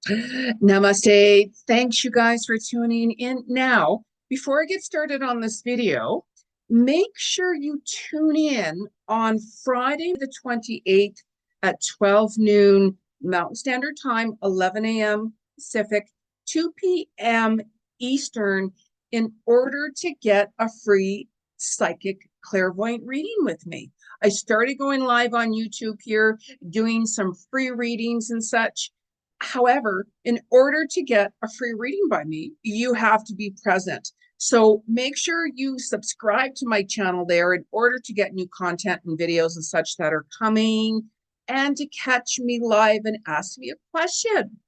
Namaste. Thanks, you guys, for tuning in. Now, before I get started on this video, make sure you tune in on Friday, the 28th at 12 noon Mountain Standard Time, 11 a.m. Pacific, 2 p.m. Eastern, in order to get a free psychic clairvoyant reading with me. I started going live on YouTube here, doing some free readings and such. However, in order to get a free reading by me, you have to be present. So make sure you subscribe to my channel there in order to get new content and videos and such that are coming, and to catch me live and ask me a question.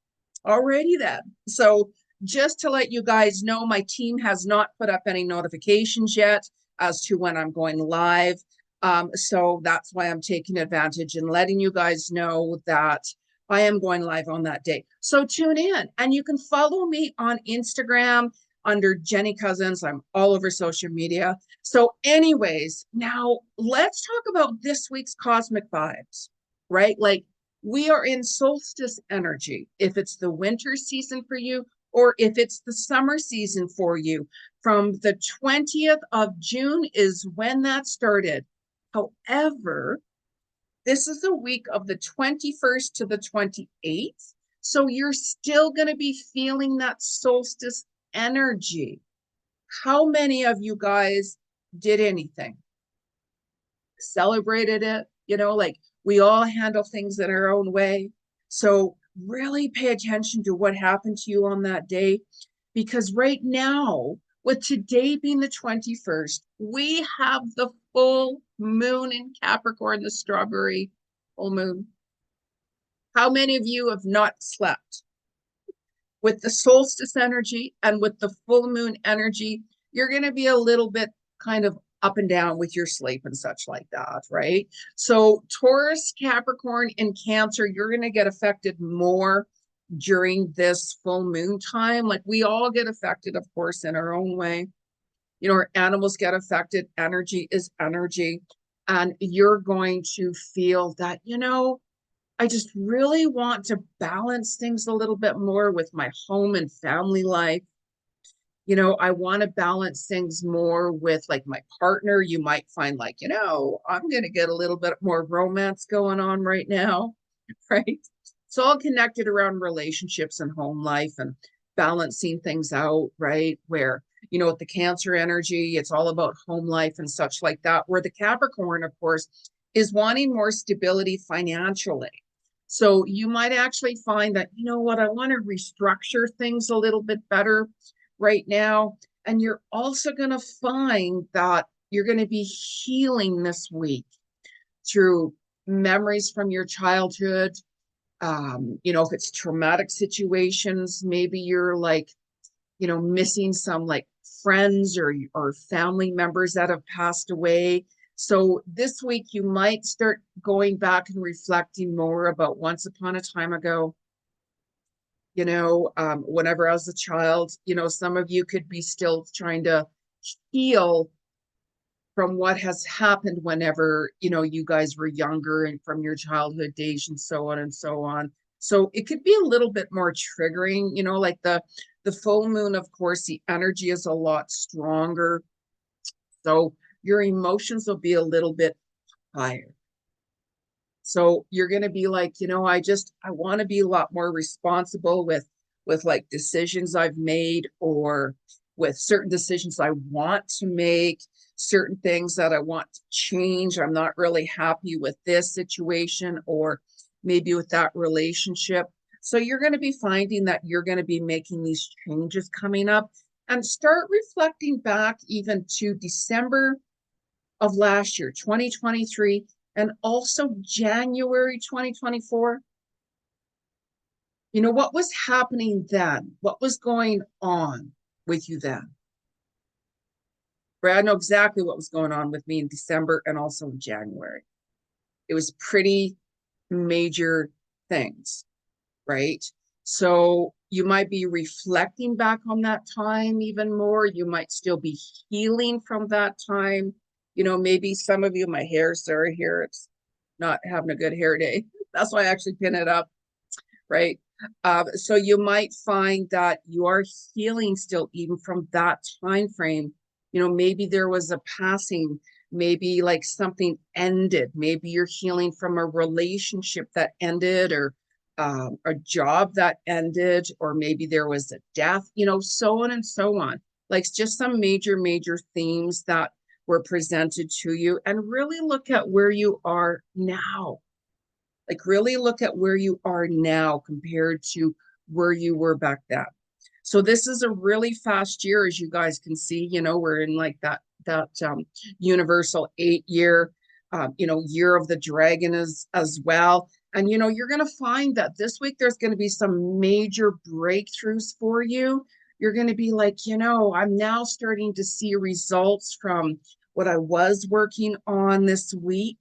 Alrighty then. So just to let you guys know, my team has not put up any notifications yet as to when I'm going live. So that's why I'm taking advantage and letting you guys know that I am going live on that day. So tune in, and you can follow me on Instagram under Jeni Cousins. I'm all over social media. So anyways, now let's talk about this week's cosmic vibes, right? Like, we are in solstice energy. If it's the winter season for you, or if it's the summer season for you, from the 20th of June is when that started. However, this is a week of the 21st to the 28th. So you're still going to be feeling that solstice energy. How many of you guys did anything? Celebrated it? Like, we all handle things in our own way. So really pay attention to what happened to you on that day. Because right now, with today being the 21st, we have the full moon in Capricorn, the strawberry full moon. How many of you have not slept? With the solstice energy and with the full moon energy, you're going to be a little bit kind of up and down with your sleep and such like that, right? So Taurus, Capricorn, and Cancer, you're going to get affected more during this full moon time. Like, we all get affected, of course, in our own way. Our animals get affected. Energy is energy. And you're going to feel that, I just really want to balance things a little bit more with my home and family life. I want to balance things more with like my partner. You might find like, I'm going to get a little bit more romance going on right now, right? It's all connected around relationships and home life and balancing things out, right? Where, with the Cancer energy, it's all about home life and such like that. Where the Capricorn, of course, is wanting more stability financially. So you might actually find that, what, I want to restructure things a little bit better right now. And you're also going to find that you're going to be healing this week through memories from your childhood. If it's traumatic situations, maybe you're like, missing some like friends or family members that have passed away. So this week you might start going back and reflecting more about once upon a time ago. Whenever I was a child, some of you could be still trying to heal from what has happened whenever, you guys were younger and from your childhood days and so on and so on. So it could be a little bit more triggering, like the full moon, of course, the energy is a lot stronger. So your emotions will be a little bit higher. So you're going to be like, I want to be a lot more responsible with like decisions I've made, or with certain decisions I want to make, certain things that I want to change. I'm not really happy with this situation, or maybe with that relationship. So you're going to be finding that you're going to be making these changes coming up, and start reflecting back even to December of last year, 2023, and also January 2024. What was happening then? What was going on with you then? Right? I know exactly what was going on with me in December and also in January. It was pretty major things, right? So you might be reflecting back on that time even more. You might still be healing from that time. Maybe some of you, my hair, sorry, here, it's not having a good hair day. That's why I actually pin it up, right? So you might find that you are healing still, even from that time frame. Maybe there was a passing, maybe like something ended. Maybe you're healing from a relationship that ended, or a job that ended, or maybe there was a death, so on and so on. Like just some major themes that were presented to you, and really look at where you are now. Like really look at where you are now compared to where you were back then. So this is a really fast year, as you guys can see. We're in like that universal 8 year, year of the dragon as well. And you're going to find that this week there's going to be some major breakthroughs for you. You're going to be like, I'm now starting to see results from what I was working on this week.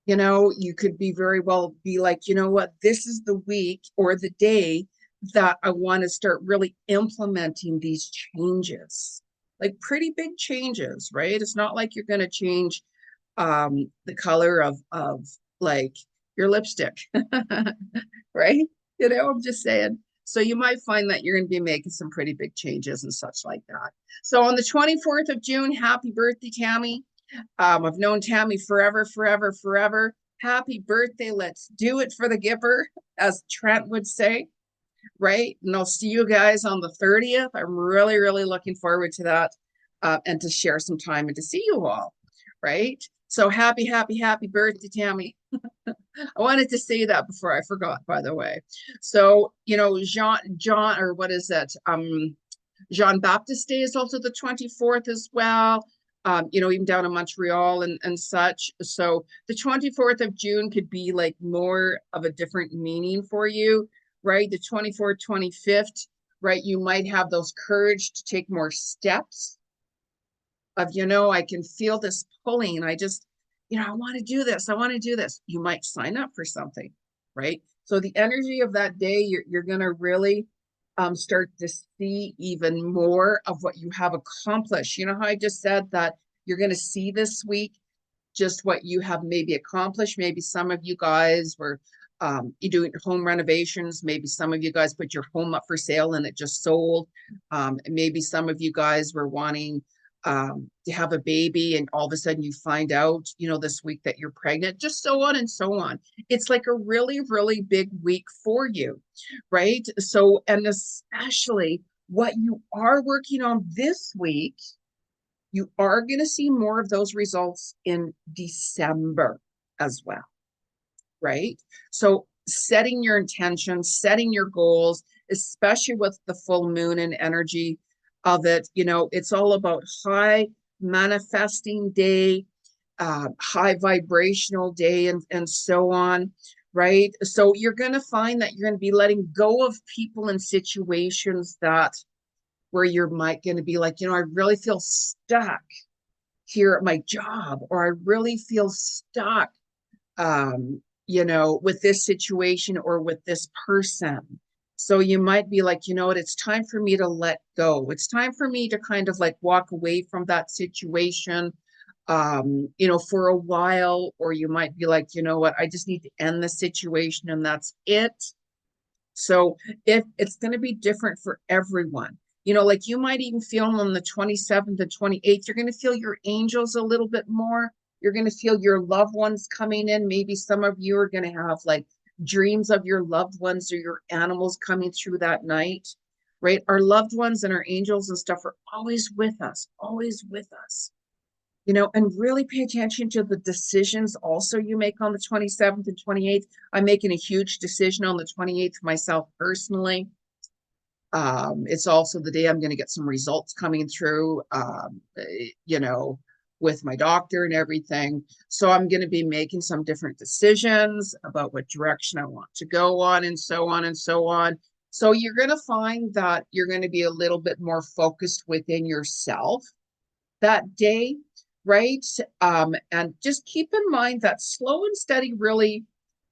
You could be very well be like, what, this is the week or the day that I want to start really implementing these changes, like pretty big changes, right? It's not like you're going to change the color of like your lipstick, right? I'm just saying. So you might find that you're going to be making some pretty big changes and such like that. So on the 24th of June, happy birthday, Tammy. I've known Tammy forever, forever, forever. Happy birthday. Let's do it for the Gipper, as Trent would say, right? And I'll see you guys on the 30th. I'm really, really looking forward to that, and to share some time and to see you all, right? So happy, happy, happy birthday, Tammy. I wanted to say that before I forgot, by the way. So, John, or what is that? Jean Baptiste Day is also the 24th as well. Even down in Montreal and such. So the 24th of June could be like more of a different meaning for you, right? The 24th, 25th, right? You might have those courage to take more steps of, I can feel this pulling. I just, I want to do this. I want to do this. You might sign up for something, right? So the energy of that day, you're going to really start to see even more of what you have accomplished. You know how I just said that you're going to see this week just what you have maybe accomplished. Maybe some of you guys were you doing home renovations. Maybe some of you guys put your home up for sale and it just sold. Maybe some of you guys were wanting to have a baby, and all of a sudden you find out, this week that you're pregnant, just so on and so on. It's like a really, really big week for you, right? So, and especially what you are working on this week, you are going to see more of those results in December as well, right? So setting your intentions, setting your goals, especially with the full moon and energy of it, it's all about high manifesting day, high vibrational day, and so on, right? So you're going to find that you're going to be letting go of people and situations that where you're might going to be like, I really feel stuck here at my job, or I really feel stuck with this situation or with this person. So you might be like, what, it's time for me to let go. It's time for me to kind of like walk away from that situation, for a while. Or you might be like, what, I just need to end the situation and that's it. So if it's going to be different for everyone, like you might even feel on the 27th and 28th, you're going to feel your angels a little bit more. You're going to feel your loved ones coming in. Maybe some of you are going to have like dreams of your loved ones or your animals coming through that night, right? Our loved ones and our angels and stuff are always with us, and really pay attention to the decisions also you make on the 27th and 28th. I'm making a huge decision on the 28th myself personally. It's also the day I'm going to get some results coming through, with my doctor and everything. So I'm going to be making some different decisions about what direction I want to go on, and so on and so on. So you're going to find that you're going to be a little bit more focused within yourself that day, right? And just keep in mind that slow and steady really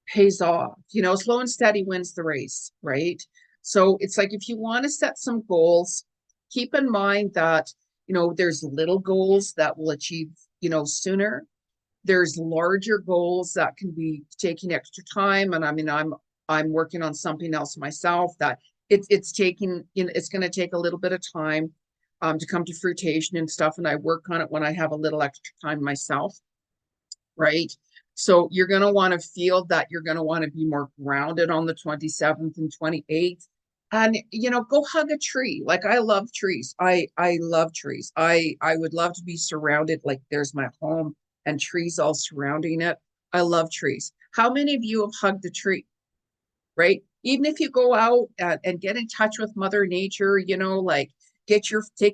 pays off. Slow and steady wins the race, right? So it's like, if you want to set some goals, keep in mind that, there's little goals that will achieve, sooner. There's larger goals that can be taking extra time. And I mean, I'm I'm working on something else myself that it's taking, it's going to take a little bit of time to come to fruition and stuff. And I work on it when I have a little extra time myself, right? So you're going to want to feel that you're going to want to be more grounded on the 27th and 28th. And, go hug a tree. Like, I love trees. I love trees. I would love to be surrounded, like there's my home and trees all surrounding it. I love trees. How many of you have hugged a tree? Right? Even if you go out and get in touch with Mother Nature, like take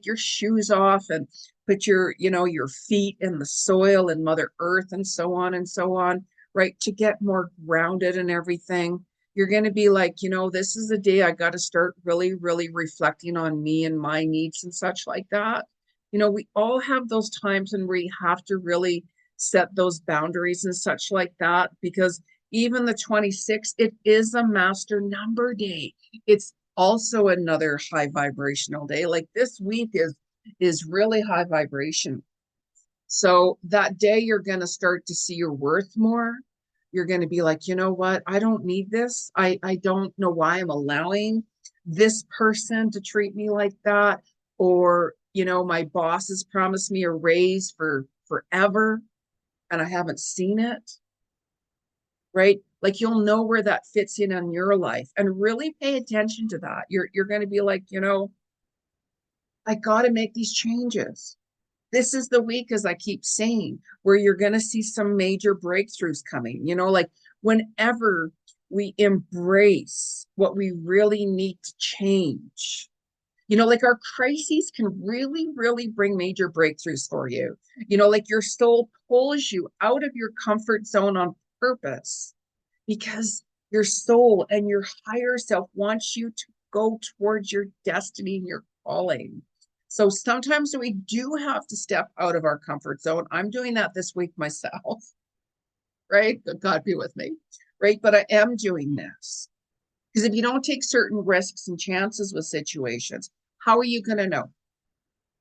your shoes off and put your feet in the soil and Mother Earth and so on, right? To get more grounded and everything. You're going to be like, this is the day I got to start really, really reflecting on me and my needs and such like that. We all have those times when we have to really set those boundaries and such like that, because even the 26th, it is a master number day. It's also another high vibrational day. Like, this week is really high vibration. So that day you're going to start to see your worth more. You're going to be like, you know what? I don't need this. I don't know why I'm allowing this person to treat me like that. Or, my boss has promised me a raise for forever and I haven't seen it. Right? Like, you'll know where that fits in on your life and really pay attention to that. You're going to be like, I got to make these changes. This is the week, as I keep saying, where you're going to see some major breakthroughs coming. Like, whenever we embrace what we really need to change, like, our crises can really, really bring major breakthroughs for you. Like, your soul pulls you out of your comfort zone on purpose, because your soul and your higher self wants you to go towards your destiny and your calling. So sometimes we do have to step out of our comfort zone. I'm doing that this week myself, right? God be with me, right? But I am doing this because if you don't take certain risks and chances with situations, how are you going to know?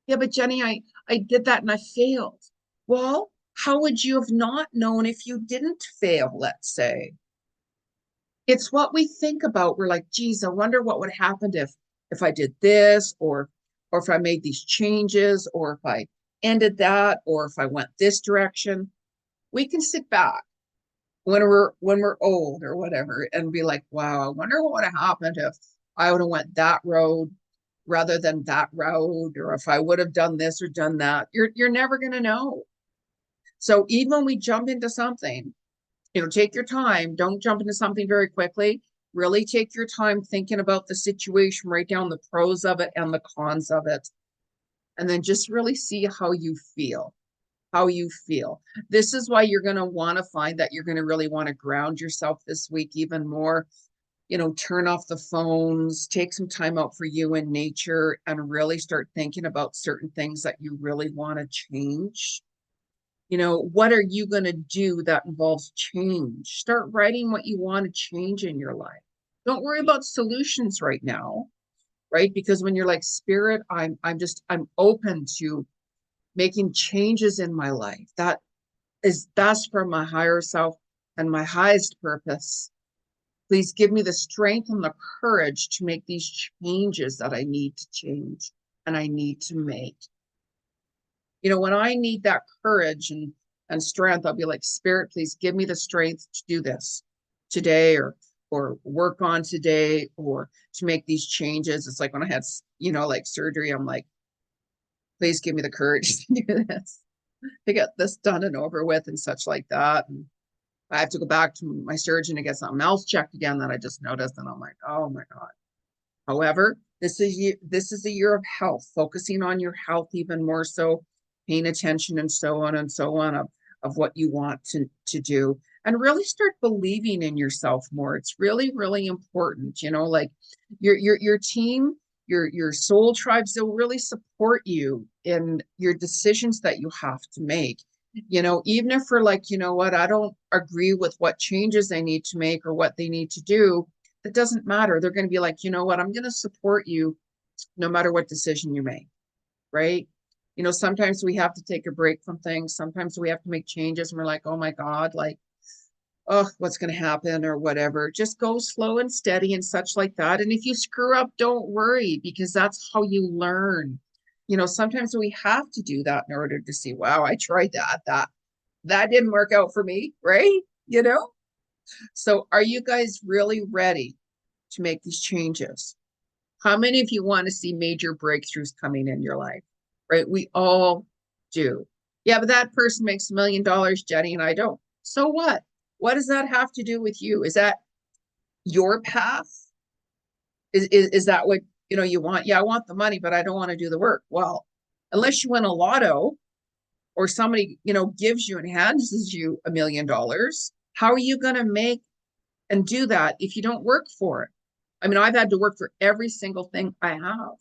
Yeah, but Jeni, I did that and I failed. Well, how would you have not known if you didn't fail, let's say? It's what we think about. We're like, geez, I wonder what would happen if I did this, or if I made these changes, or if I ended that, or if I went this direction. We can sit back when we're old or whatever and be like, wow, I wonder what would have happened if I would have went that road rather than that road, or if I would have done this or done that. You're never going to know. So even when we jump into something, take your time. Don't jump into something very quickly. Really take your time thinking about the situation, write down the pros of it and the cons of it, and then just really see how you feel. How you feel. This is why you're going to want to find that you're going to really want to ground yourself this week even more. Turn off the phones, take some time out for you in nature, and really start thinking about certain things that you really want to change. What are you going to do that involves change? Start writing what you want to change in your life. Don't worry about solutions right now, right? Because when you're like, spirit, I'm open to making changes in my life. That is best for my higher self and my highest purpose. Please give me the strength and the courage to make these changes that I need to change and I need to make. When I need that courage and strength, I'll be like, spirit, please give me the strength to do this today, or work on today, or to make these changes. It's like when I had, like surgery, I'm like, please give me the courage to do this, to get this done and over with and such like that. And I have to go back to my surgeon to get something else checked again that I just noticed. And I'm like, oh my God. However, this is a year of health, focusing on your health even more so, paying attention and so on of what you want to do, and really start believing in yourself more. It's really, really important. Like your team, your soul tribes, they'll really support you in your decisions that you have to make. Even if we're like, what, I don't agree with what changes they need to make or what they need to do, it doesn't matter. They're going to be like, what, I'm going to support you no matter what decision you make, right? Sometimes we have to take a break from things. Sometimes we have to make changes and we're like, oh my God, like, oh, what's going to happen or whatever. Just go slow and steady and such like that. And if you screw up, don't worry, because that's how you learn. Sometimes we have to do that in order to see, wow, I tried that didn't work out for me, right? So are you guys really ready to make these changes? How many of you want to see major breakthroughs coming in your life? Right? We all do. Yeah, but that person makes $1 million, Jeni, and I don't. So what? What does that have to do with you? Is that your path? Is that what you want? Yeah, I want the money, but I don't want to do the work. Well, unless you win a lotto or somebody gives you and hands you $1 million, how are you going to make and do that if you don't work for it? I mean, I've had to work for every single thing I have,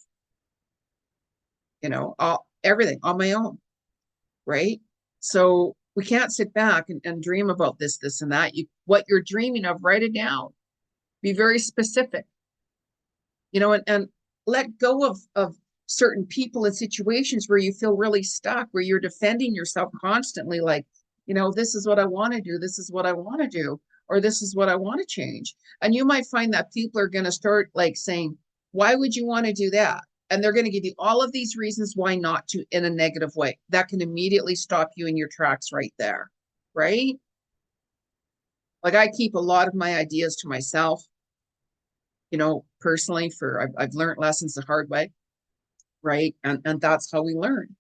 everything on my own, right? So we can't sit back and dream about this and that. What you're dreaming of, write it down. Be very specific, and let go of certain people and situations where you feel really stuck, where you're defending yourself constantly, like, this is what I want to do, this is what I want to do, or this is what I want to change. And you might find that people are going to start like saying, why would you want to do that? And they're going to give you all of these reasons why not to, in a negative way. That can immediately stop you in your tracks right there, right? Like, I keep a lot of my ideas to myself, personally, I've learned lessons the hard way, right? And that's how we learn.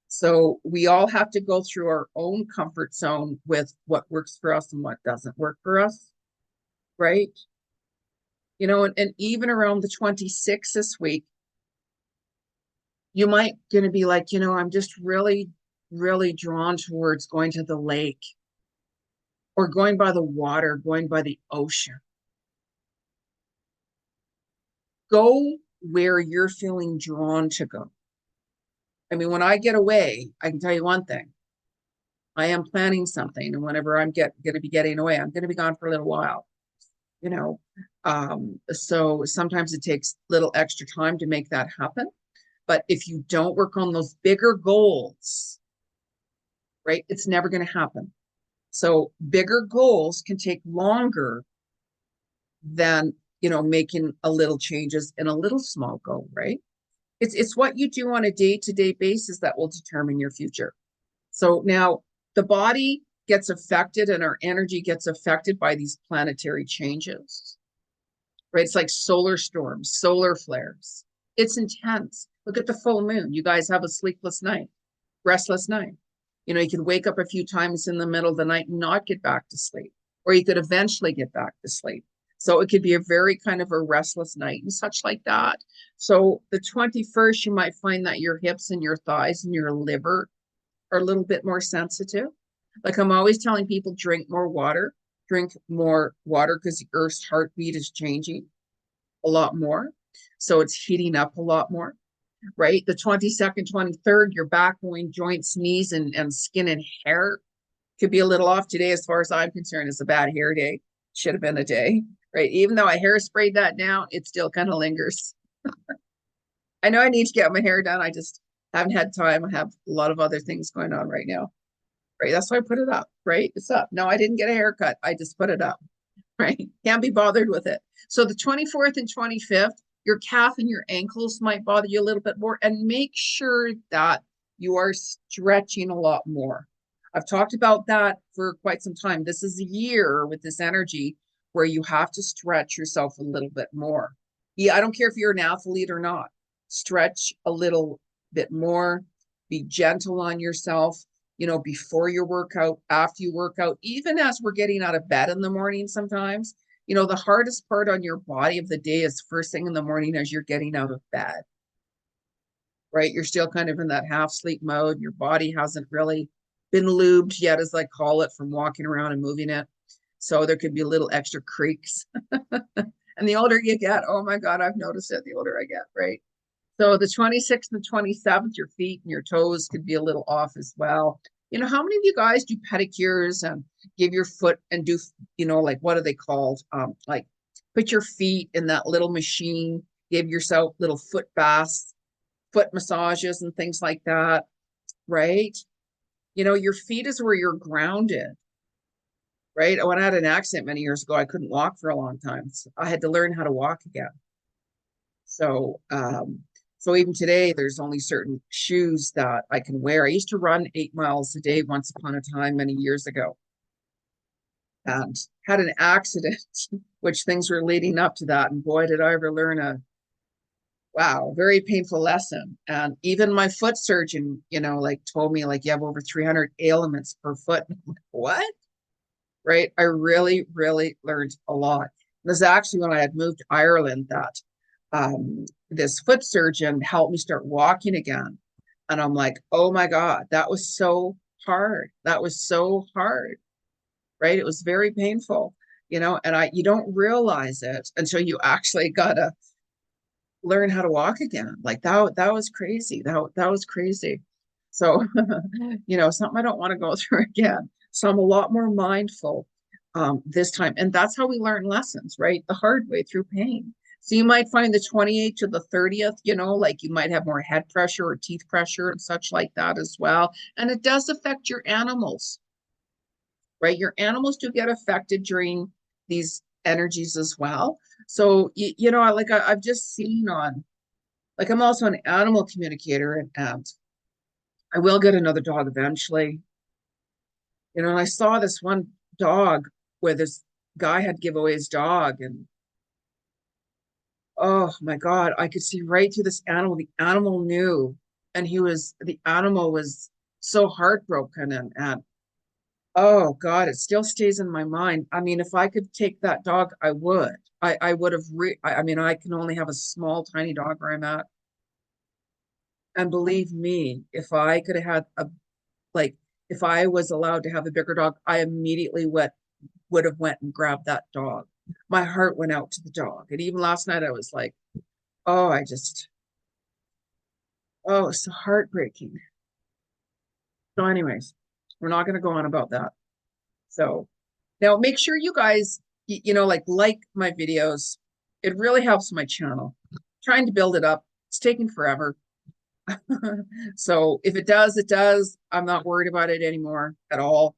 So we all have to go through our own comfort zone with what works for us and what doesn't work for us, right? And even around the 26th this week, you might going to be like, I'm just really, really drawn towards going to the lake or going by the water, going by the ocean. Go where you're feeling drawn to go. I mean, when I get away, I can tell you one thing. I am planning something, and whenever I'm going to be getting away, I'm going to be gone for a little while, you know. So sometimes it takes a little extra time to make that happen. But if you don't work on those bigger goals, right, it's never going to happen. So bigger goals can take longer than, making a little changes in a little small goal, right? It's what you do on a day-to-day basis that will determine your future. So now the body gets affected and our energy gets affected by these planetary changes, right? It's like solar storms, solar flares. It's intense. Look at the full moon. You guys have a sleepless night, restless night. You could wake up a few times in the middle of the night and not get back to sleep, or you could eventually get back to sleep. So it could be a very kind of a restless night and such like that. So the 21st, you might find that your hips and your thighs and your liver are a little bit more sensitive. Like, I'm always telling people, drink more water because the Earth's heartbeat is changing a lot more. So it's heating up a lot more, right? The 22nd, 23rd, your back, groin, joints, knees, and skin and hair could be a little off. Today, as far as I'm concerned, is a bad hair day. Should have been a day, right? Even though I hairsprayed that down, it still kind of lingers. I know I need to get my hair done. I just haven't had time. I have a lot of other things going on right now, right? That's why I put it up, right? It's up. No, I didn't get a haircut. I just put it up, right? Can't be bothered with it. So the 24th and 25th, your calf and your ankles might bother you a little bit more, and make sure that you are stretching a lot more. I've talked about that for quite some time. This is a year with this energy where you have to stretch yourself a little bit more. Yeah, I don't care if you're an athlete or not. Stretch a little bit more. Be gentle on yourself, before your workout, after you work out, even as we're getting out of bed in the morning sometimes. The hardest part on your body of the day is first thing in the morning as you're getting out of bed, right? You're still kind of in that half sleep mode. Your body hasn't really been lubed yet, as I call it, from walking around and moving it. So there could be a little extra creaks. And the older you get, oh my God, I've noticed it the older I get, right? So the 26th and 27th, your feet and your toes could be a little off as well. How many of you guys do pedicures and give your foot and do, like, what are they called? Like, put your feet in that little machine, give yourself little foot baths, foot massages and things like that, right? Your feet is where you're grounded. right? When I had an accident many years ago, I couldn't walk for a long time. So I had to learn how to walk again. So, so even today, there's only certain shoes that I can wear. I used to run 8 miles a day once upon a time, many years ago, and had an accident, which things were leading up to that. And boy, did I ever learn a wow, very painful lesson. And even my foot surgeon, like told me like you have over 300 ailments per foot. What? Right? I really, really learned a lot. This is actually when I had moved to Ireland that this foot surgeon helped me start walking again. And I'm like, oh my God, that was so hard. That was so hard, right? It was very painful, and you don't realize it until you actually gotta learn how to walk again. Like that was crazy. That was crazy. So, something I don't want to go through again. So I'm a lot more mindful this time. And that's how we learn lessons, right? The hard way through pain. So you might find the 28th to the 30th, like you might have more head pressure or teeth pressure and such like that as well. And it does affect your animals, right? Your animals do get affected during these energies as well. So, I've just seen like I'm also an animal communicator, and I will get another dog eventually. And I saw this one dog where this guy had give away his dog, and oh my God, I could see right through this animal. The animal knew, and the animal was so heartbroken, and oh God, it still stays in my mind. I mean, if I could take that dog, I would. I would have I mean, I can only have a small, tiny dog where I'm at. And believe me, if I could have had like if I was allowed to have a bigger dog, I immediately would have went and grabbed that dog. My heart went out to the dog. And even last night I was like, oh, it's so heartbreaking. So, anyways, we're not going to go on about that. So now make sure you guys, like my videos. It really helps my channel. Trying to build it up. It's taking forever. So if it does, it does. I'm not worried about it anymore at all.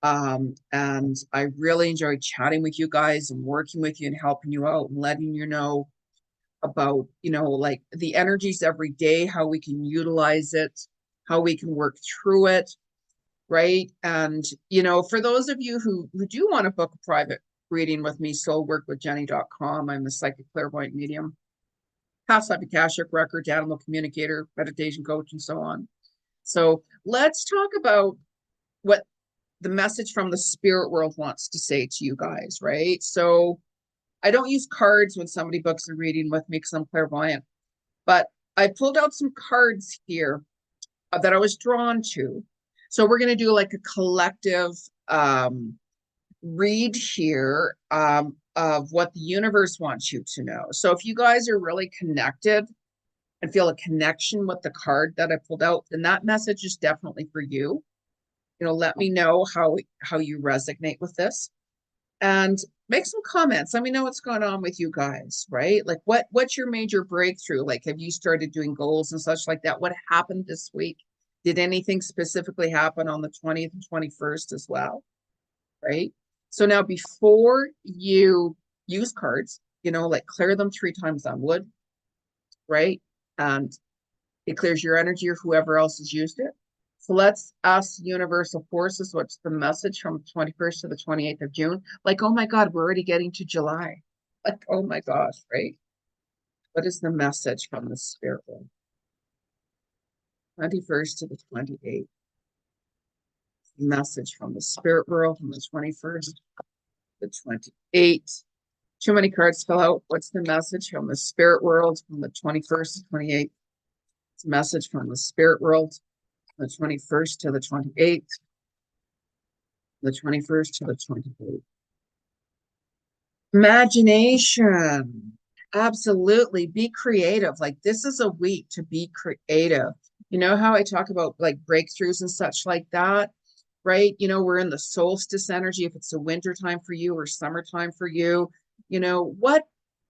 And I really enjoy chatting with you guys and working with you and helping you out and letting you know about, like the energies every day, how we can utilize it, how we can work through it, right? And, for those of you who do want to book a private reading with me, soulworkwithjeni.com. I'm a psychic clairvoyant medium, past life akashic record, animal communicator, meditation coach, and so on. So let's talk about what the message from the spirit world wants to say to you guys, right? So I don't use cards when somebody books a reading with me because I'm clairvoyant, but I pulled out some cards here that I was drawn to. So we're going to do like a collective read here of what the universe wants you to know. So if you guys are really connected and feel a connection with the card that I pulled out, then that message is definitely for you. Let me know how you resonate with this, and make some comments. Let me know what's going on with you guys, right? Like what's your major breakthrough? Like, have you started doing goals and such like that? What happened this week? Did anything specifically happen on the 20th and 21st as well? Right? So now before you use cards, like clear them 3 times on wood, right? And it clears your energy or whoever else has used it. So let's ask universal forces, what's the message from 21st to the 28th of June? Like, oh my God, we're already getting to July. Like, oh my gosh, right? What is the message from the spirit world? 21st to the 28th. Message from the spirit world from the 21st to the 28th. Too many cards fell out. What's the message from the spirit world from the 21st to 28th? It's a message from the spirit world from the 21st to the 28th. The 21st to the 28th. Imagination. Absolutely. Be creative. Like this is a week to be creative. You know how I talk about like breakthroughs and such like that, right? We're in the solstice energy. If it's a winter time for you or summertime for you, what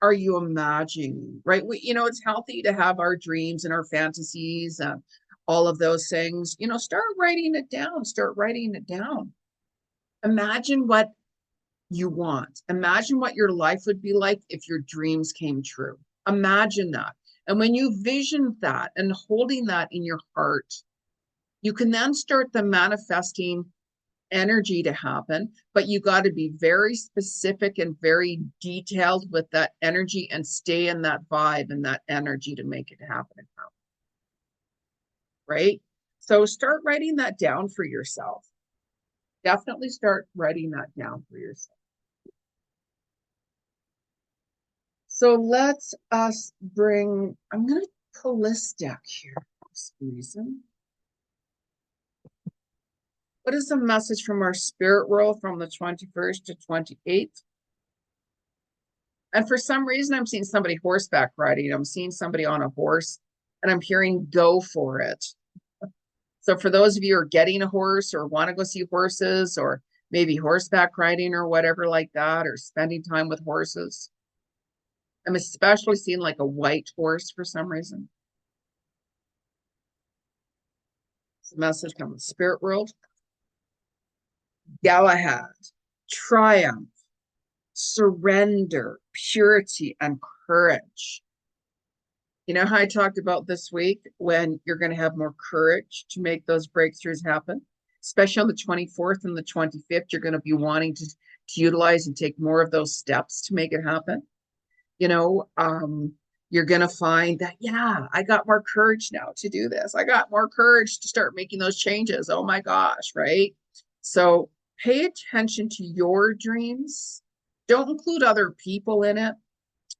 are you imagining, right? It's healthy to have our dreams and our fantasies and all of those things. Start writing it down. Start writing it down. Imagine what you want. Imagine what your life would be like if your dreams came true. Imagine that. And when you vision that and holding that in your heart, you can then start the manifesting energy to happen, but you got to be very specific and very detailed with that energy and stay in that vibe and that energy to make it happen. Right? So start writing that down for yourself. Definitely start writing that down for yourself. So let's us bring, I'm going to pull this deck here for some reason. What is the message from our spirit world from the 21st to 28th? And for some reason, I'm seeing somebody horseback riding. I'm seeing somebody on a horse, and I'm hearing go for it. So for those of you who are getting a horse or want to go see horses, or maybe horseback riding or whatever like that, or spending time with horses, I'm especially seeing like a white horse for some reason. It's a message from the spirit world. Galahad, triumph, surrender, purity, and courage. You know how I talked about this week when you're going to have more courage to make those breakthroughs happen, especially on the 24th and the 25th, you're going to be wanting to utilize and take more of those steps to make it happen. You know, you're going to find that, yeah, I got more courage now to do this. I got more courage to start making those changes. Oh my gosh, right? So pay attention to your dreams. Don't include other people in it,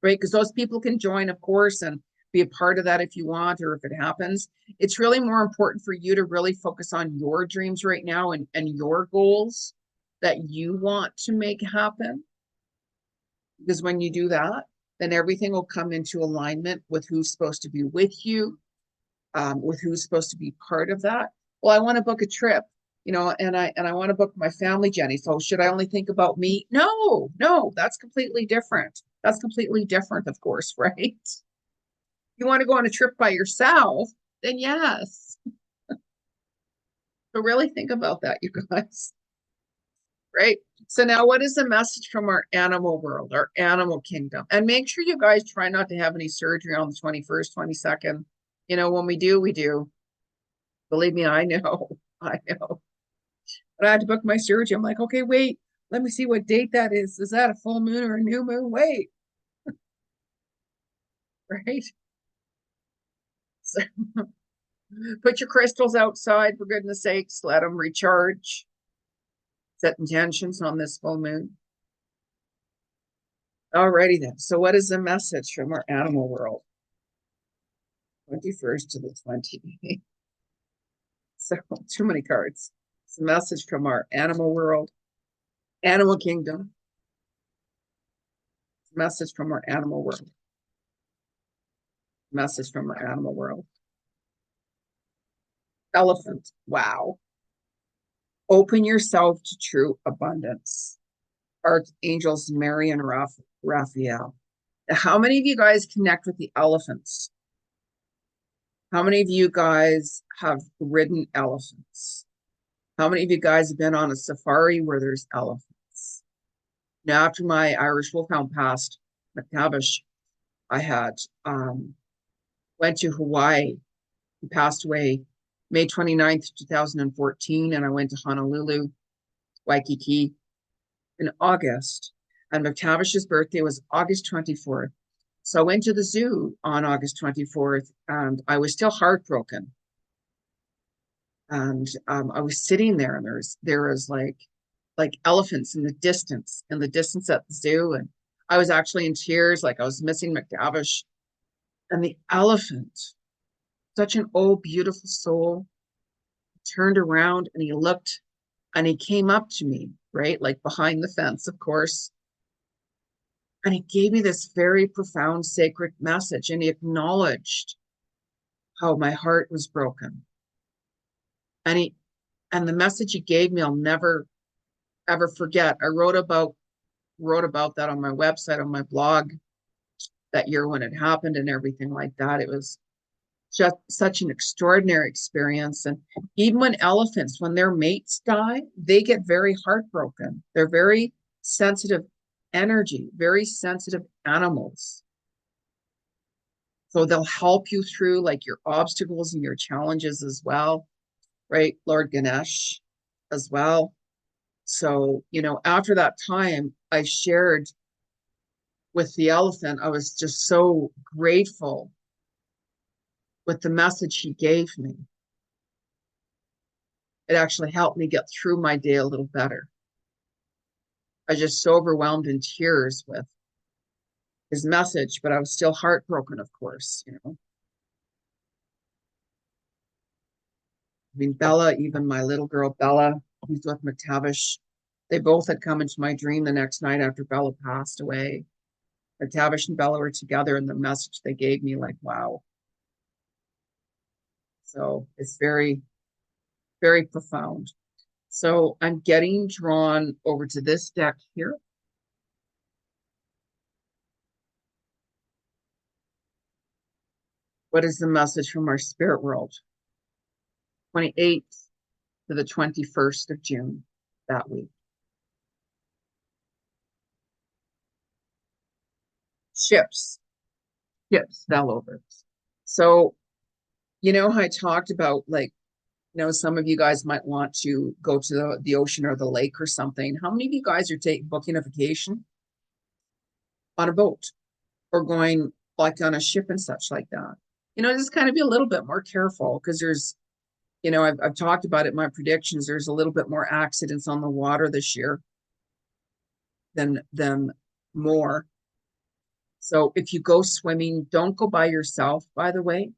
right? Because those people can join, of course, and be a part of that if you want, or if it happens. It's really more important for you to really focus on your dreams right now and your goals that you want to make happen. Because when you do that, then everything will come into alignment with who's supposed to be with you, with who's supposed to be part of that. Well, I want to book a trip, you know, and I want to book my family, Jenny. So should I only think about me? No, that's completely different. That's completely different, of course, right? You want to go on a trip by yourself, then yes. So really think about that, you guys. Right? So now what is the message from our animal world, our animal kingdom? And make sure you guys try not to have any surgery on the 21st, 22nd. You know, when we do, we do. Believe me, I know. I know. But I had to book my surgery. I'm like, okay, wait, let me see what date that is. Is that a full moon or a new moon? Wait. Right? So put your crystals outside, for goodness sakes. Let them recharge. Set intentions on this full moon. Alrighty then. So what is the message from our animal world? 21st to the 28th. So too many cards. It's a message from our animal world, animal kingdom. Message from our animal world. Message from our animal world. Elephant. Wow. Open yourself to true abundance. Archangels Mary and Raphael. How many of you guys connect with the elephants? How many of you guys have ridden elephants? How many of you guys have been on a safari where there's elephants? Now, after my Irish Wolfhound passed, McTavish, I had went to Hawaii. He passed away May 29th, 2014, and I went to Honolulu, Waikiki in August. And McTavish's birthday was August 24th. So I went to the zoo on August 24th, and I was still heartbroken. And I was sitting there, and there was like elephants in the distance at the zoo, and I was actually in tears, like I was missing McTavish. And the elephant, such an old, beautiful soul, turned around and he looked, and he came up to me, right, like behind the fence, of course. And he gave me this very profound, sacred message, and he acknowledged how my heart was broken. And the message he gave me, I'll never ever forget. I wrote about that on my website, on my blog that year when it happened and everything like that. It was just such an extraordinary experience. And even when elephants, when their mates die, they get very heartbroken. They're very sensitive energy, very sensitive animals. So they'll help you through like your obstacles and your challenges as well, right? Lord Ganesh as well. So, after that time, I shared with the elephant, I was just so grateful with the message he gave me. It actually helped me get through my day a little better. I was just so overwhelmed in tears with his message, but I was still heartbroken, of course, I mean, Bella, even my little girl, Bella, who's with McTavish, they both had come into my dream the next night after Bella passed away. McTavish and Bella were together, and the message they gave me, like, wow. So it's very, very profound. So I'm getting drawn over to this deck here. What is the message from our spirit world? 28th to the 21st of June that week. Ships fell over. So, how I talked about, like, some of you guys might want to go to the ocean or the lake or something. How many of you guys are booking a vacation on a boat or going like on a ship and such like that? Just kind of be a little bit more careful, because there's, I've talked about it in my predictions. There's a little bit more accidents on the water this year than more. So if you go swimming, don't go by yourself, by the way.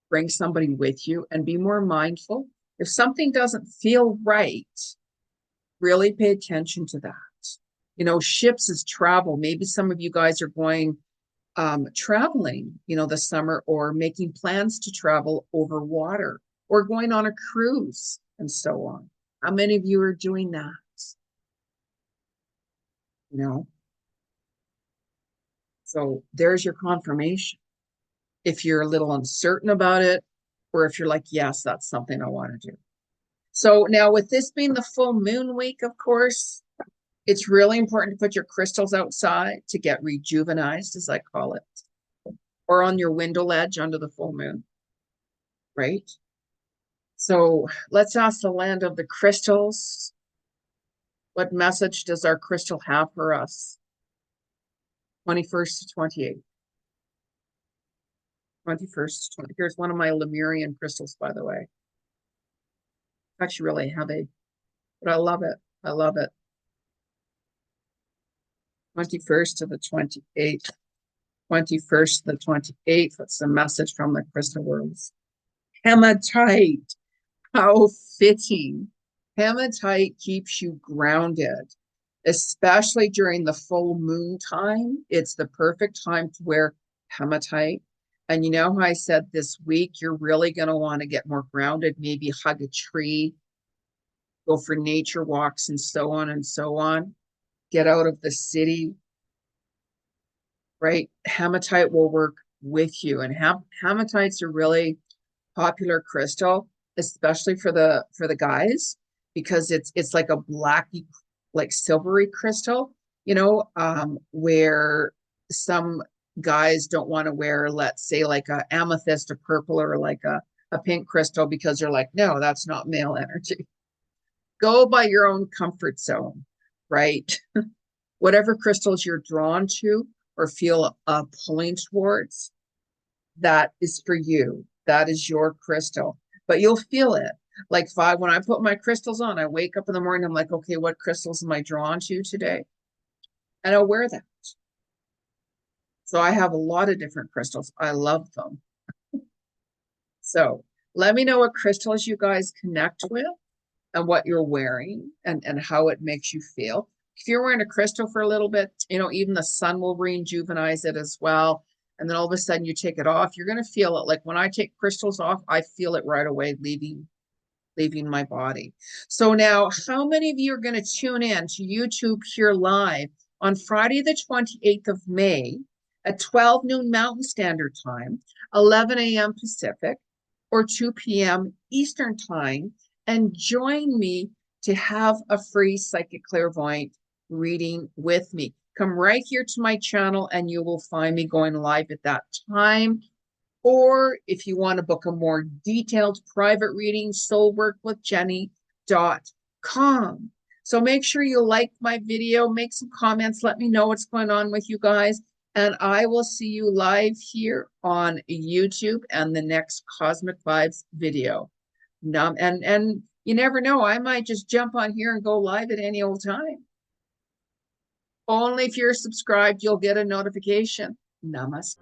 Bring somebody with you and be more mindful. If something doesn't feel right, really pay attention to that. Ships is travel. Maybe some of you guys are going traveling, this summer, or making plans to travel over water, or going on a cruise and so on. How many of you are doing that? So there's your confirmation. If you're a little uncertain about it, or if you're like, yes, that's something I want to do. So now, with this being the full moon week, of course, it's really important to put your crystals outside to get rejuvenized, as I call it, or on your window ledge under the full moon, right? So let's ask the land of the crystals. What message does our crystal have for us? 21st to 28th. 21st to 20. Here's one of my Lemurian crystals, by the way. Actually really heavy, but I love it. I love it. 21st to the 28th. 21st to the 28th. That's the message from the crystal worlds. Hematite. How fitting. Hematite keeps you grounded, especially during the full moon time. It's the perfect time to wear hematite. And you know how I said this week, you're really going to want to get more grounded, maybe hug a tree, go for nature walks, and so on and so on. Get out of the city, right? Hematite will work with you. And hematite's a really popular crystal, especially for the guys, because it's like a blacky, like silvery crystal, where some guys don't want to wear, let's say, like a amethyst, a purple, or like a pink crystal, because they're like, no, that's not male energy. Go by your own comfort zone, right? Whatever crystals you're drawn to or feel pulling towards, that is for you. That is your crystal. But you'll feel it. Like when I put my crystals on, I wake up in the morning, I'm like, okay, what crystals am I drawn to today? And I'll wear that. So I have a lot of different crystals. I love them. So let me know what crystals you guys connect with and what you're wearing and how it makes you feel. If you're wearing a crystal for a little bit, even the sun will rejuvenize it as well. And then all of a sudden you take it off, you're going to feel it. Like when I take crystals off, I feel it right away leaving my body. So now, how many of you are going to tune in to YouTube here live on Friday, the 28th of May, at 12 noon Mountain Standard Time, 11 a.m. Pacific, or 2 p.m. Eastern Time, and join me to have a free psychic clairvoyant reading with me. Come right here to my channel and you will find me going live at that time. Or if you want to book a more detailed private reading, soulworkwithjeni.com. So make sure you like my video, make some comments, let me know what's going on with you guys. And I will see you live here on YouTube and the next Cosmic Vibes video. And you never know, I might just jump on here and go live at any old time. Only if you're subscribed, you'll get a notification. Namaste.